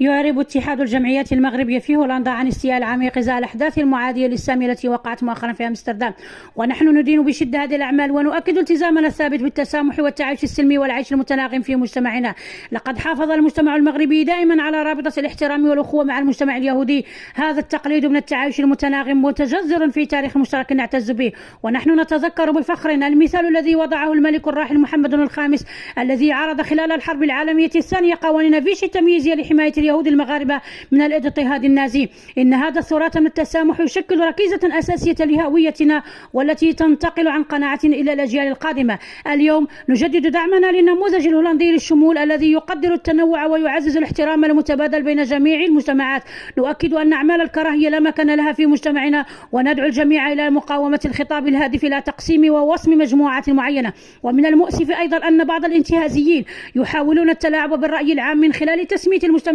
يعرب اتحاد الجمعيات المغربية في هولندا عن استياء العميق إزاء الأحداث المعادية للسامية التي وقعت مؤخرا في أمستردام، ونحن ندين بشدة هذه الأعمال ونؤكد التزامنا الثابت بالتسامح والتعايش السلمي والعيش المتناغم في مجتمعنا. لقد حافظ المجتمع المغربي دائما على رابطة الاحترام والأخوة مع المجتمع اليهودي. هذا التقليد من التعايش المتناغم متجذر في تاريخ مشترك نعتز به، ونحن نتذكر بفخر المثال الذي وضعه الملك الراحل محمد الخامس الذي عرض خلال الحرب العالمية الثانية قوانين فيش التمييزية لحماية اليهود المغاربة من الاضطهاد النازي. إن هذا التراث من التسامح يشكل ركيزة أساسية لهويتنا والتي تنتقل عن قناعة إلى الأجيال القادمة. اليوم نجدد دعمنا للنموذج الهولندي للشمول الذي يقدر التنوع ويعزز الاحترام المتبادل بين جميع المجتمعات. نؤكد أن أعمال الكراهية لا مكان لها في مجتمعنا، وندعو الجميع إلى مقاومة الخطاب الهادف إلى تقسيم ووصم مجموعات معينة. ومن المؤسف أيضا أن بعض الانتهازيين يحاولون التلاعب بالرأي العام من خلال تسمية المجتمع